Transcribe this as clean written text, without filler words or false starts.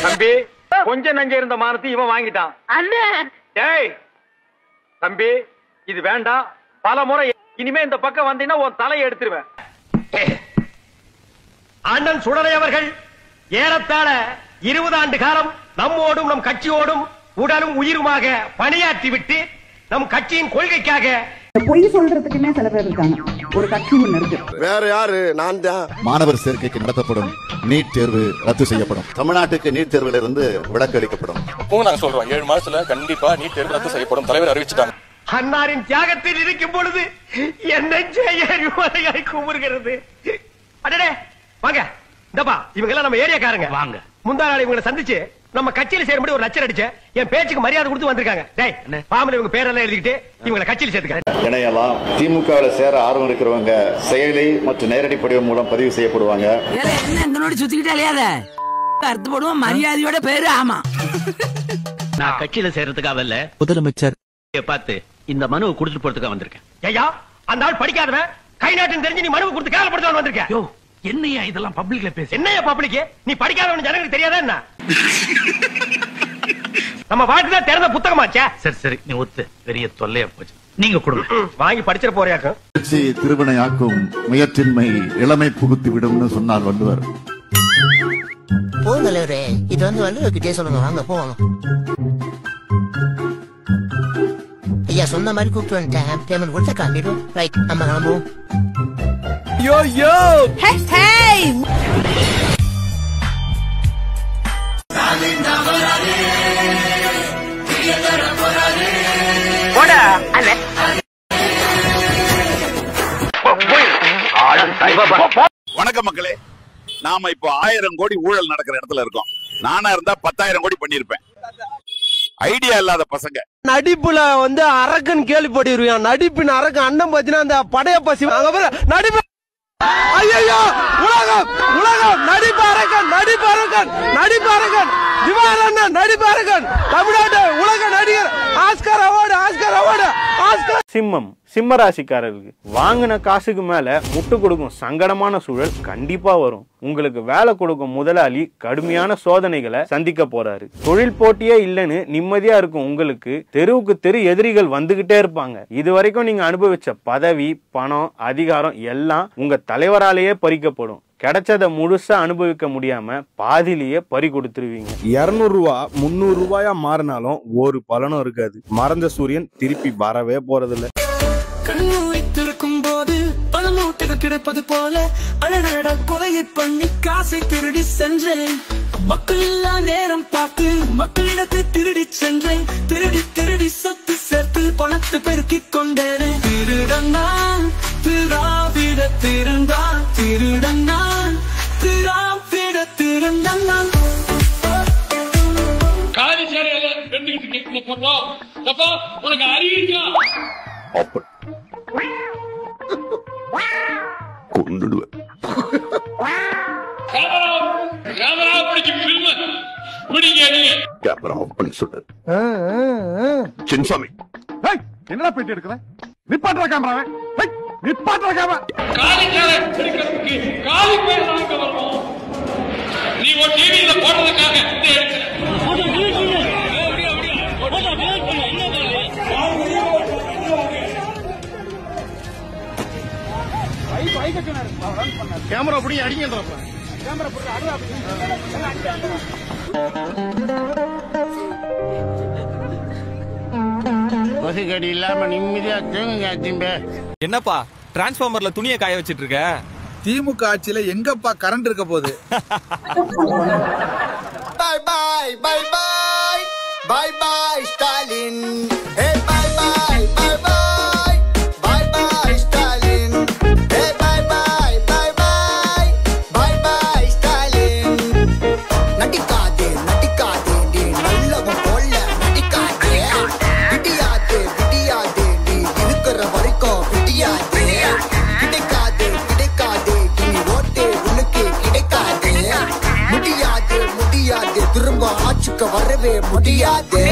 தம்பி, கொஞ்சம் நஞ்ச இருந்த மானத்தை இவன் வாங்கிட்டான். டேய் தம்பி, இது வேண்டாம். பல முறை இனிமே இந்த பக்கம் வந்தீங்கன்னா உன் தலையை எடுத்துருவேன். அண்ணன் சுடலை அவர்கள் ஏறத்தாழ 20 ஆண்டு காலம் நம்மோடும் நம் கட்சியோடும் உடலும் உயிருமாக பணியாற்றி விட்டு நம் கட்சியின் கொள்கைக்காக பொய் சொல்றதுக்குன்னே சில பேர் இருக்காங்க. ஒரு கட்சி ஒண்ணு இருக்கு. வேற யாரு? நான் தான். மாணவர் சேர்க்கைக்கு நடத்தப்படும் நீட் தேர்வு ரத்து செய்யப்படும். தமிழ்நாட்டுக்கு நீட் தேர்வில் இருந்து விலக்கு அளிக்கப்படும். நாங்க சொல்றோம் 7 மாசத்துல கண்டிப்பா நீட் தேர்வு ரத்து செய்யப்படும். தலைவர் அறிவிச்சுட்டாங்க. அன்னாரின் தியாகத்தில் இருக்கும் பொழுது என்னை செய்ய குமுறுகிறது. அடடே வாங்க, இந்தப்பா இவங்க எல்லாம் நம்ம ஏரியாக்காரங்க. வாங்க, முந்தா நாள் இவங்களை சந்திச்சு நம்ம கட்சியில சேரும்படி ஒரு லட்சம் அடிச்சேன். என் பேச்சுக்கு மரியாதை கொடுத்து வந்திருக்காங்க. டேய் பாமல இவங்க பேரெல்லாம் எழுதிக்கிட்டு இவங்களை கட்சியில சேர்த்துக்க. இணையலாம். திமுகவில் சேர ஆர்வம் இருக்கிறவங்க செயலி மற்றும் நேரடி படிவம் மூலம் பதிவு செய்யப்படுவாங்க. சுத்திக்கிட்டே அலையாத அர்த்தப்படுவோம். மரியாதையோட பேரு ஆமா. நான் கட்சியில சேர்றதுக்காக இல்ல, முதலமைச்சர் பார்த்து இந்த மனுவை கொடுத்துட்டு போறதுக்காக வந்திருக்கேன். ஐயா, அந்த ஆள் படிக்காதவன் கை நாட்டுன்னு தெரிஞ்சு நீ மனுவை கொடுத்து கேவலப்படுத்தவன் வந்திருக்கேன். என்னையா இதெல்லாம் பப்ளிக்ல பேச? என்னையா பப்ளிக்? நீ படிக்காதவன் ஜனங்களுக்கு தெரியாதா என்ன? நம்ம வாழ்க்கை திறந்த புத்தகமாச்சா? சரி சரி, நீ ஒத்து. பெரிய தொல்லையா போச்சு. நீங்க கொடுங்க. வாங்கி படிச்சிட போறியாக்கும். கட்சி திருவினையாக்கும் முயற்சின்மை இளமை புகுத்தி விடும்னு சொன்னார் வள்ளுவர். போதலவரே, இது வந்து வள்ளுவர்கிட்டே சொல்லுங்க. வாங்க போவாங்க. ஐயா சொன்ன மாதிரி கூப்பிட்டு வந்துட்டேன். பேமெண்ட் கொடுத்த காண்டிடும். ரைட், நம்ம கிளம்புவோம். யோ யோ வணக்கம் மக்களே. நாம இப்போ 1000 கோடி ஊழல் நடக்கிற இடத்துல இருக்கோம். நானா இருந்தா 10,000 கோடி பண்ணிருப்பேன். ஐடியா இல்லாத பசங்க நடிப்புல வந்து அரக்கன் கேள்விப்பட்டிருக்கான். நடிப்பின் அரக்கன் அண்ணன் பாத்தீங்கன்னா அந்த படைய பசி நடிப்பு. ஐயோ, உலகம் உலகம் நடிப்பு அரக்கன், நடிப்பு அரக்கன், நடிப்பு அரக்கன், திவாரண்ணன் நடிப்பு அரக்கன், தமிழ்நாடு உலக நடிகர், Oscar award, Oscar award, Oscar. சிம்மம், சிம்ம ராசிக்காரர்களுக்கு வாங்கின காசுக்கு மேல முட்டு கொடுக்கும் சங்கடமான சூழல் கண்டிப்பா வரும். உங்களுக்கு வேலை கொடுக்கும் முதலாளி கடுமையான சோதனைகளை சந்திக்க போறாரு. தொழில் போட்டியே இல்லைன்னு நிம்மதியா இருக்கும் உங்களுக்கு தெருவுக்கு தெரு எதிரிகள் வந்துகிட்டே இருப்பாங்க. இது வரைக்கும் நீங்க அனுபவிச்ச பதவி, பணம், அதிகாரம் எல்லாம் உங்க தலைவராலேயே பறிக்கப்படும். கிடைச்சத முழுசா அனுபவிக்க முடியாம பாதிலேயே பறி கொடுத்துருவீங்க. 200 ரூபா 300 ரூபாயா மாறினாலும் ஒரு பலனும் இருக்காது. மறைஞ்ச சூரியன் திருப்பி வரவே போறதில்ல. வைத்திருக்கும் போது பல மூட்டைகள் கிடைப்பது போல அழகட கொலையை பண்ணி காசை திருடி சென்றேன். மக்கள் எல்லாம் நேரம் பார்த்து மக்களிடத்தை திருடி சென்றேன். திருடி திருடி சொத்து சேர்த்து பணத்தை பெருக்கிக் கொண்டேன். திருடனான் திராவிட திருந்தான், திருடனான் திராவிட திருந்தான். காலி சேரையில உனக்கு அறிவிக்கா கொண்டுடுவேன். என்னடா பேட்டி எடுக்கிற? நிப்பாட்டுற கேமராவை, நிப்பாட்டுற கேமரா. காலி சேரை எடுக்கிறதுக்கு காலி பேர் நாங்க வரணும். நீ ஒரு டிவியில போடுறதுக்காக கேமரா புடி அடிங்க. பசுகடி இல்லாம நிம்மதியா தூங்குங்க. என்னப்பா டிரான்ஸ்பார்மர்ல துணியை காய வச்சிட்டு இருக்க? திமுக ஆட்சியில எங்கப்பா கரண்ட் இருக்க போகுது? Bye bye bye bye bye bye Stalin. ஏ bye bye bye bye bye bye Stalin. ஏ bye bye bye bye bye bye Stalin. நடிக்காதே நடிக்காதே நீ நல்லவன் போல நடிக்காதே. விடியாதே விடியாதே நீ இருக்கிற வரைக்கும் விடியாதே. கிடைக்காதே கிடைக்காதே நீ ஓட்டே உனக்கு கிடைக்காதே. முடியாது முடியாது திரும்ப ஆட்சிக்கு வரவே முடியாது.